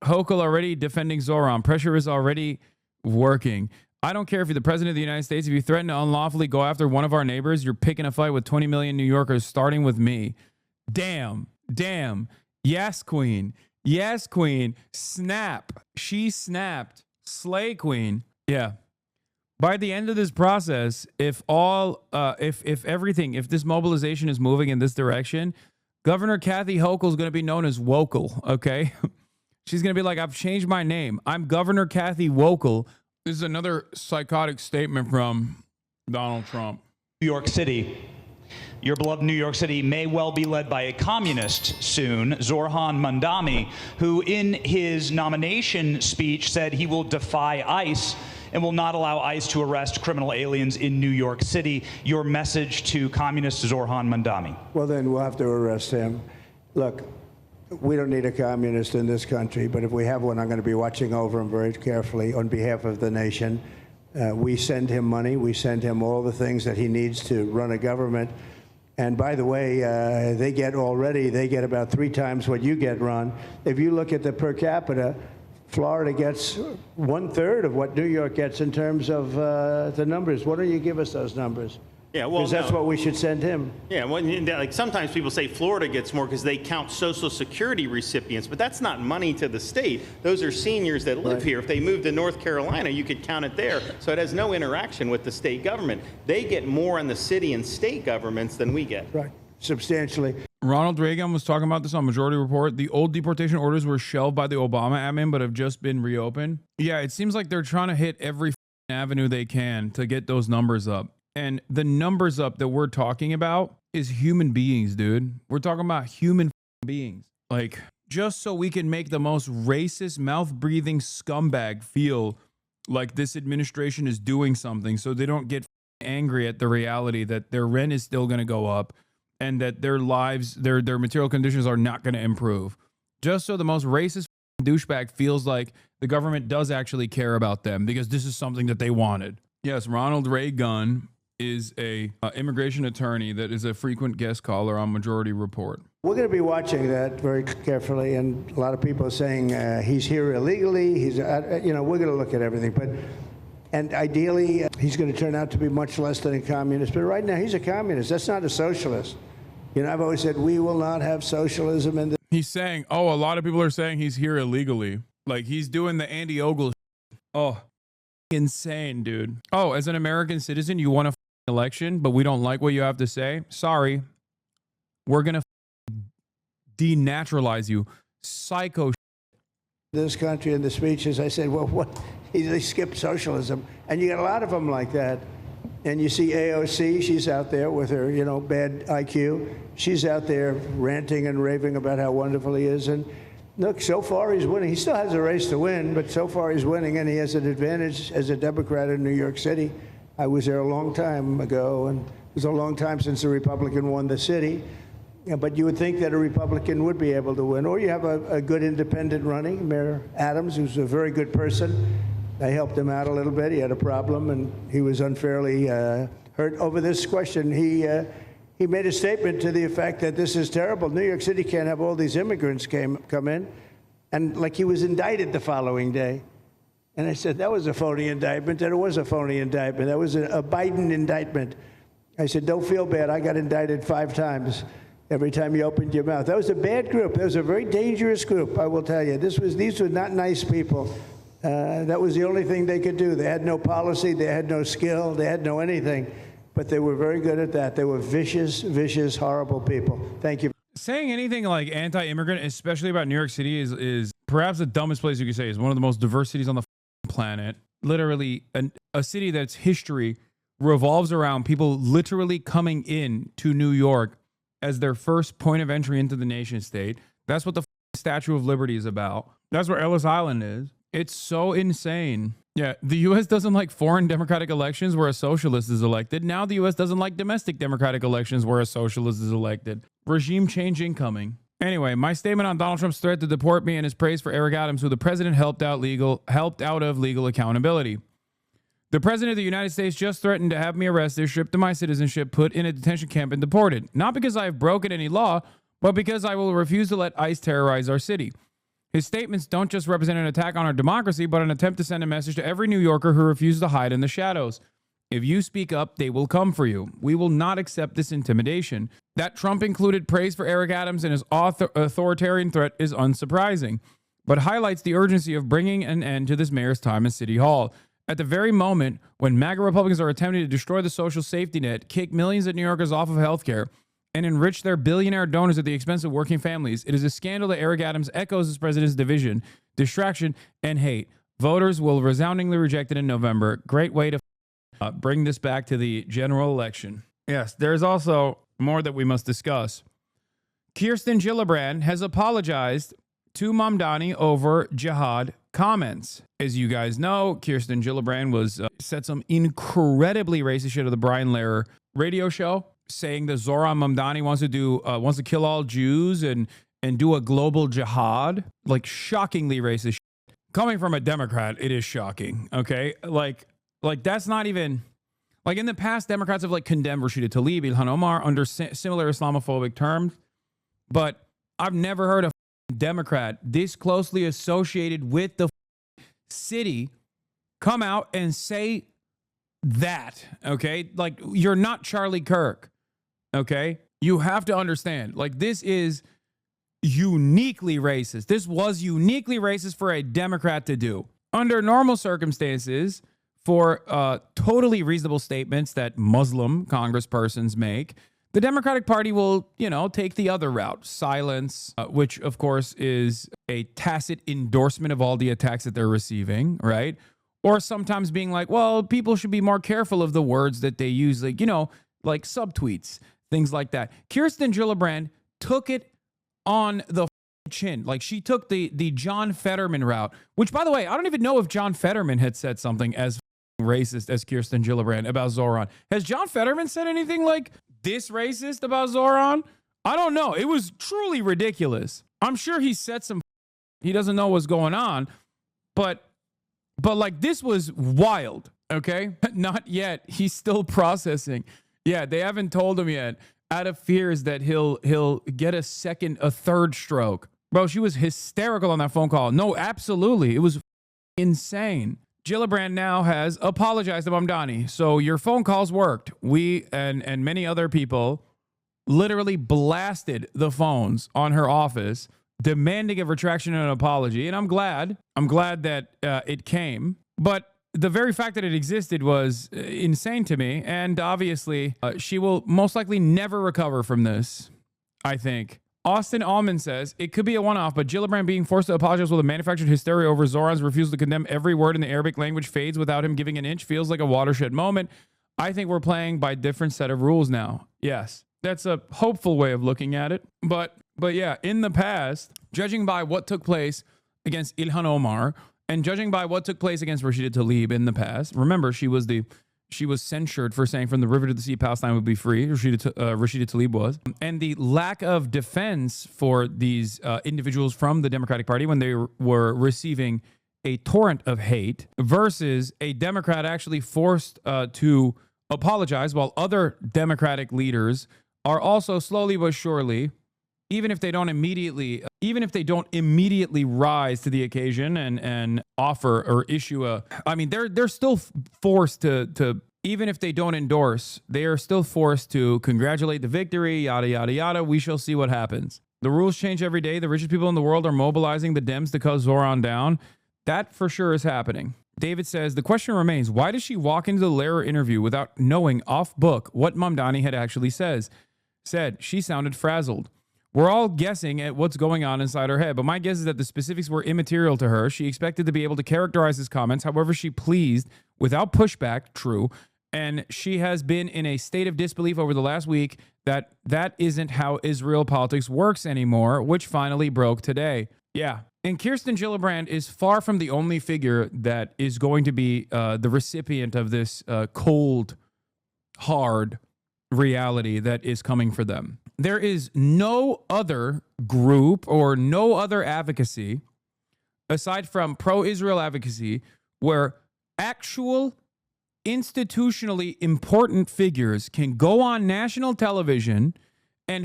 Hochul already defending Zohran. Pressure is already working. I don't care if you're the president of the United States. If you threaten to unlawfully go after one of our neighbors, you're picking a fight with 20 million New Yorkers, starting with me. Damn. Damn. Yes, queen. Yes, queen. Snap. She snapped. Slay, queen. Yeah. By the end of this process, if this mobilization is moving in this direction, Governor Kathy Hochul is going to be known as Wokel, okay? She's going to be like, I've changed my name. I'm Governor Kathy Wokel. This is another psychotic statement from Donald Trump. New York City. Your beloved New York City may well be led by a communist soon, Zohran Mamdani, who in his nomination speech said he will defy ICE and will not allow ICE to arrest criminal aliens in New York City. Your message to communist Zohran Mamdani? Well, then we'll have to arrest him. Look, we don't need a communist in this country, but if we have one, I'm going to be watching over him very carefully on behalf of the nation. We send him money. We send him all the things that he needs to run a government. And by the way, they get about 3 times what you get, Ron. If you look at the per capita, Florida gets 1/3 of what New York gets in terms of the numbers. Why don't you give us those numbers? Yeah, well, because that's what we should send him. Yeah, well, like sometimes people say Florida gets more because they count Social Security recipients, but that's not money to the state. Those are seniors that live here. If they moved to North Carolina, you could count it there. So it has no interaction with the state government. They get more in the city and state governments than we get. Right, substantially. Ronald Reagan was talking about this on Majority Report. The old deportation orders were shelved by the Obama admin, but have just been reopened. Yeah, it seems like they're trying to hit every avenue they can to get those numbers up. And the numbers up that we're talking about is human beings, dude. We're talking about human beings. Like, just so we can make the most racist, mouth-breathing scumbag feel like this administration is doing something so they don't get angry at the reality that their rent is still going to go up and that their lives, their material conditions are not going to improve. Just so the most racist douchebag feels like the government does actually care about them because this is something that they wanted. Yes, Ronald Reagan is a immigration attorney that is a frequent guest caller on Majority Report. We're going to be watching that very carefully, and a lot of people are saying he's here illegally. He's, we're going to look at everything, and ideally he's going to turn out to be much less than a communist. But right now he's a communist. That's not a socialist. I've always said we will not have socialism in the. He's saying, a lot of people are saying he's here illegally. Like he's doing the Andy Ogle. Oh, insane, dude. Oh, as an American citizen, you want to election, but we don't like what you have to say. Sorry, we're gonna denaturalize you, psycho. This country and the speeches, I said, well, what? They skipped socialism, and you got a lot of them like that. And you see AOC, she's out there with her, bad IQ. She's out there ranting and raving about how wonderful he is. And look, so far he's winning. He still has a race to win, but so far he's winning, and he has an advantage as a Democrat in New York City. I was there a long time ago, and it was a long time since a Republican won the city. But you would think that a Republican would be able to win. Or you have a good independent running, Mayor Adams, who's a very good person. I helped him out a little bit. He had a problem, and he was unfairly hurt over this question. He made a statement to the effect that this is terrible. New York City can't have all these immigrants come in. And like he was indicted the following day. And I said, that was a phony indictment. And it was a phony indictment. That was a Biden indictment. I said, don't feel bad. I got indicted 5 times every time you opened your mouth. That was a bad group. That was a very dangerous group, I will tell you. These were not nice people. That was the only thing they could do. They had no policy. They had no skill. They had no anything. But they were very good at that. They were vicious, vicious, horrible people. Thank you. Saying anything like anti-immigrant, especially about New York City, is perhaps the dumbest place you could say. It's one of the most diverse cities on the planet. Literally, a city that's history revolves around people literally coming in to New York as their first point of entry into the nation state. That's what the Statue of Liberty is about. That's where Ellis Island is. It's so insane. Yeah, the U.S. doesn't like foreign democratic elections where a socialist is elected. Now the U.S. doesn't like domestic democratic elections where a socialist is elected. Regime change incoming. Anyway, my statement on Donald Trump's threat to deport me and his praise for Eric Adams, who the president helped out of legal accountability. The president of the United States just threatened to have me arrested, stripped of my citizenship, put in a detention camp, and deported. Not because I have broken any law, but because I will refuse to let ICE terrorize our city. His statements don't just represent an attack on our democracy, but an attempt to send a message to every New Yorker who refuses to hide in the shadows. If you speak up, they will come for you. We will not accept this intimidation. That Trump included praise for Eric Adams and his authoritarian threat is unsurprising, but highlights the urgency of bringing an end to this mayor's time in City Hall. At the very moment when MAGA Republicans are attempting to destroy the social safety net, kick millions of New Yorkers off of health care, and enrich their billionaire donors at the expense of working families, it is a scandal that Eric Adams echoes his president's division, distraction, and hate. Voters will resoundingly reject it in November. Great way to bring this back to the general election. Yes, there's also more that we must discuss. Kirsten Gillibrand has apologized to Mamdani over jihad comments. As you guys know, Kirsten Gillibrand was said some incredibly racist shit at the Brian Lehrer radio show, saying that Zohran Mamdani wants to kill all Jews and do a global jihad. Like, shockingly racist shit. Coming from a Democrat, it is shocking. Okay, like that's not even like in the past. Democrats have like condemned Rashida Tlaib, Ilhan Omar under similar Islamophobic terms, but I've never heard a Democrat this closely associated with the city come out and say that. Okay, like, you're not Charlie Kirk. Okay, you have to understand, like, this is uniquely racist. This was uniquely racist for a Democrat to do. Under normal circumstances, for totally reasonable statements that Muslim congresspersons make, the Democratic Party will, take the other route, silence, which of course is a tacit endorsement of all the attacks that they're receiving, right? Or sometimes being like, well, people should be more careful of the words that they use, like, like subtweets, things like that. Kirsten Gillibrand took it on the chin. Like, she took the John Fetterman route, which, by the way, I don't even know if John Fetterman had said something as racist as Kirsten Gillibrand about Zohran. Has John Fetterman said anything like this racist about Zohran? I don't know. It was truly ridiculous. I'm sure he said some he doesn't know what's going on, but like, this was wild, okay? Not yet. He's still processing. Yeah, they haven't told him yet, out of fears that he'll get a third stroke. Bro, she was hysterical on that phone call. No, absolutely. It was insane. Gillibrand now has apologized to Mamdani. So your phone calls worked. We and many other people literally blasted the phones on her office, demanding a retraction and an apology. And I'm glad that it came. But the very fact that it existed was insane to me. And obviously, she will most likely never recover from this, I think. Austin Allman says, it could be a one-off, but Gillibrand being forced to apologize with a manufactured hysteria over Zohran's refusal to condemn every word in the Arabic language fades without him giving an inch feels like a watershed moment. I think we're playing by a different set of rules now. Yes, that's a hopeful way of looking at it. But yeah, in the past, judging by what took place against Ilhan Omar and judging by what took place against Rashida Tlaib in the past, remember, she was censured for saying from the river to the sea, Palestine would be free. Rashida Tlaib was. And the lack of defense for these individuals from the Democratic Party when they were receiving a torrent of hate versus a Democrat actually forced to apologize while other Democratic leaders are also slowly but surely, even if they don't immediately rise to the occasion and offer or issue they're still forced to even if they don't endorse, they are still forced to congratulate the victory, yada, yada, yada. We shall see what happens. The rules change every day. The richest people in the world are mobilizing the Dems to cut Zohran down. That for sure is happening. David says, the question remains, why does she walk into the Lehrer interview without knowing off book what Mamdani had actually said? She sounded frazzled. We're all guessing at what's going on inside her head, but my guess is that the specifics were immaterial to her. She expected to be able to characterize his comments however she pleased without pushback, true, and she has been in a state of disbelief over the last week that isn't how Israel politics works anymore, which finally broke today. Yeah, and Kirsten Gillibrand is far from the only figure that is going to be the recipient of this cold, hard reality that is coming for them. There is no other group or no other advocacy aside from pro-Israel advocacy where actual institutionally important figures can go on national television and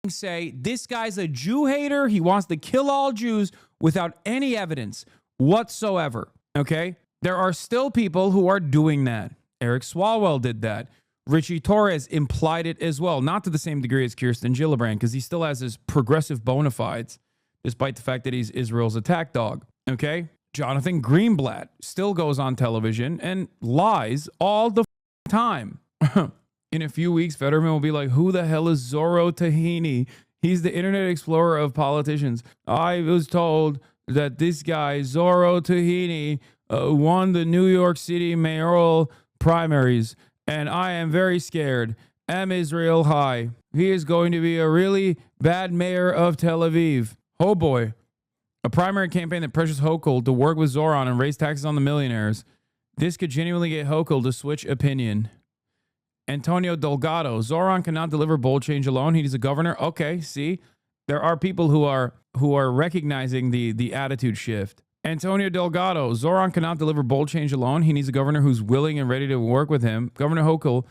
say this guy's a Jew hater. He wants to kill all Jews without any evidence whatsoever. Okay? There are still people who are doing that. Eric Swalwell did that. Richie Torres implied it as well. Not to the same degree as Kirsten Gillibrand, because he still has his progressive bona fides, despite the fact that he's Israel's attack dog. Okay? Jonathan Greenblatt still goes on television and lies all the time. In a few weeks, Fetterman will be like, who the hell is Zorro Tahini? He's the Internet Explorer of politicians. I was told that this guy, Zorro Tahini, won the New York City mayoral primaries, and I am very scared. Am Israel high. He is going to be a really bad mayor of Tel Aviv. Oh boy. A primary campaign that pressures Hochul to work with Zoran and raise taxes on the millionaires. This could genuinely get Hochul to switch opinion. Antonio Delgado. Zoran cannot deliver bold change alone. He needs a governor. Okay, see? There are people who are recognizing the attitude shift. Antonio Delgado. Zoran cannot deliver bold change alone. He needs a governor who's willing and ready to work with him. Governor Hochul,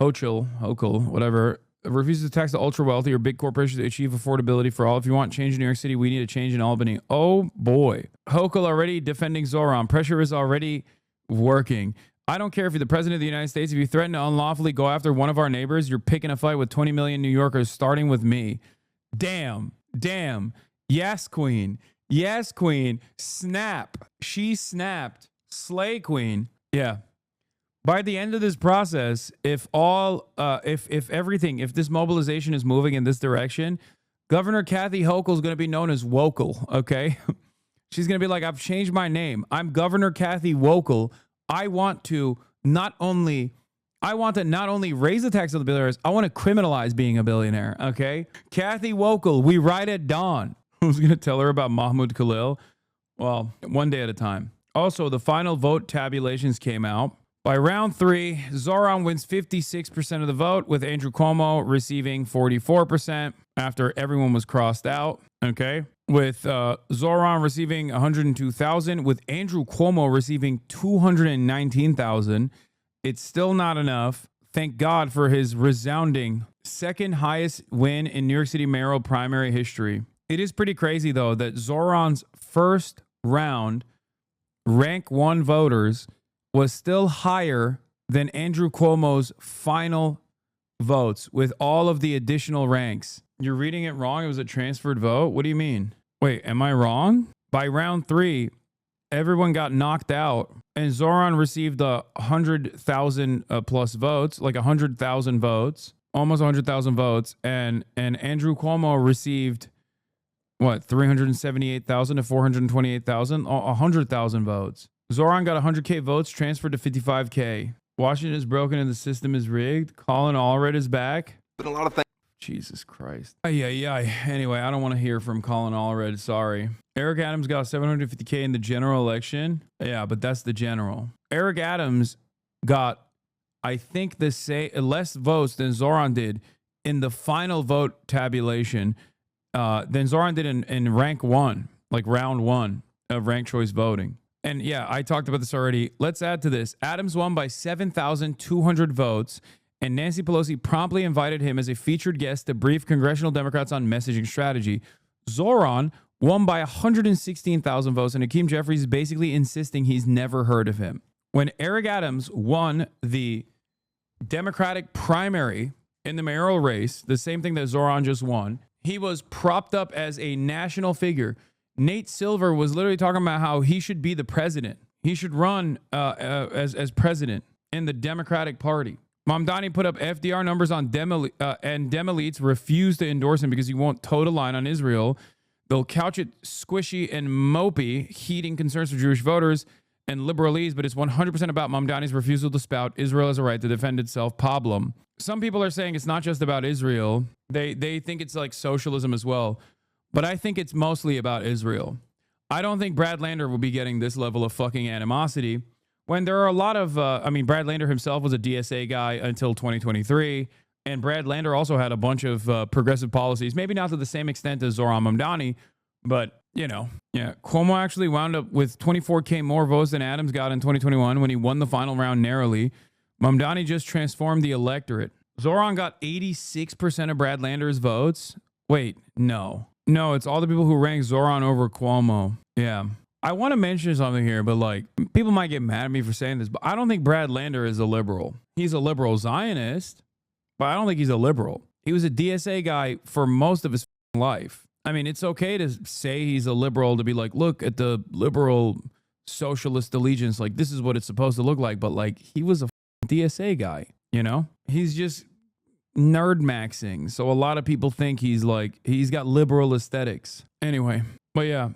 whatever, refuses to tax the ultra wealthy or big corporations to achieve affordability for all. If you want change in New York City, we need a change in Albany. Oh boy. Hochul already defending Zoran. Pressure is already working. I don't care if you're the president of the United States. If you threaten to unlawfully go after one of our neighbors, you're picking a fight with 20 million New Yorkers, starting with me. Damn. Yes, queen. Yes, queen. Snap. She snapped. Slay, queen. Yeah. By the end of this process, if this mobilization is moving in this direction, Governor Kathy Hochul is going to be known as Wokel, okay? She's going to be like, I've changed my name. I'm Governor Kathy Wokel. I want to not only raise the tax of the billionaires, I want to criminalize being a billionaire, okay? Kathy Wokel, we ride at dawn. Who's going to tell her about Mahmoud Khalil? Well, one day at a time. Also, the final vote tabulations came out. By round 3, Zoran wins 56% of the vote, with Andrew Cuomo receiving 44% after everyone was crossed out, okay? With Zoran receiving 102,000, with Andrew Cuomo receiving 219,000. It's still not enough. Thank God for his resounding second highest win in New York City mayoral primary history. It is pretty crazy, though, that Zoran's first round rank 1 voters was still higher than Andrew Cuomo's final votes with all of the additional ranks. You're reading it wrong. It was a transferred vote. What do you mean? Wait, am I wrong? By round 3, everyone got knocked out, and Zoran received 100,000 plus votes, like 100,000 votes, almost 100,000 votes, and Andrew Cuomo received what, 378,000 to 428,000, 100,000 votes. Zoran got 100K votes, transferred to 55K. Washington is broken and the system is rigged. Colin Allred is back. Been a lot of things. Jesus Christ. Anyway, I don't want to hear from Colin Allred. Sorry. Eric Adams got 750K in the general election. Yeah, but that's the general. Eric Adams got, I think, less votes than Zoran did in the final vote tabulation than Zoran did in rank 1, like round 1 of ranked choice voting. And yeah, I talked about this already. Let's add to this. Adams won by 7,200 votes, and Nancy Pelosi promptly invited him as a featured guest to brief congressional Democrats on messaging strategy. Zoran won by 116,000 votes, and Hakeem Jeffries is basically insisting he's never heard of him. When Eric Adams won the Democratic primary in the mayoral race, the same thing that Zoran just won, he was propped up as a national figure. Nate Silver was literally talking about how he should be the president. He should run as president in the Democratic Party. Mamdani put up FDR numbers on and Dem-elites refused to endorse him because he won't toe the line on Israel. They'll couch it squishy and mopey, heeding concerns for Jewish voters and liberalese, but it's 100% about Mamdani's refusal to spout Israel has a right to defend itself problem. Some people are saying it's not just about Israel. They think it's like socialism as well. But I think it's mostly about Israel. I don't think Brad Lander will be getting this level of fucking animosity when there are a lot of, Brad Lander himself was a DSA guy until 2023. And Brad Lander also had a bunch of progressive policies, maybe not to the same extent as Zohran Mamdani, but, Cuomo actually wound up with 24K more votes than Adams got in 2021 when he won the final round narrowly. Mamdani just transformed the electorate. Zohran got 86% of Brad Lander's votes. Wait, no. No, it's all the people who rank Zoran over Cuomo. Yeah. I want to mention something here, but like, people might get mad at me for saying this, but I don't think Brad Lander is a liberal. He's a liberal Zionist, but I don't think he's a liberal. He was a DSA guy for most of his life. I mean, it's okay to say he's a liberal, to be like, look at the liberal socialist allegiance. Like, this is what it's supposed to look like. But like, he was a DSA guy, you know? He's just nerd maxing. So a lot of people think he's like, he's got liberal aesthetics. Anyway, but yeah,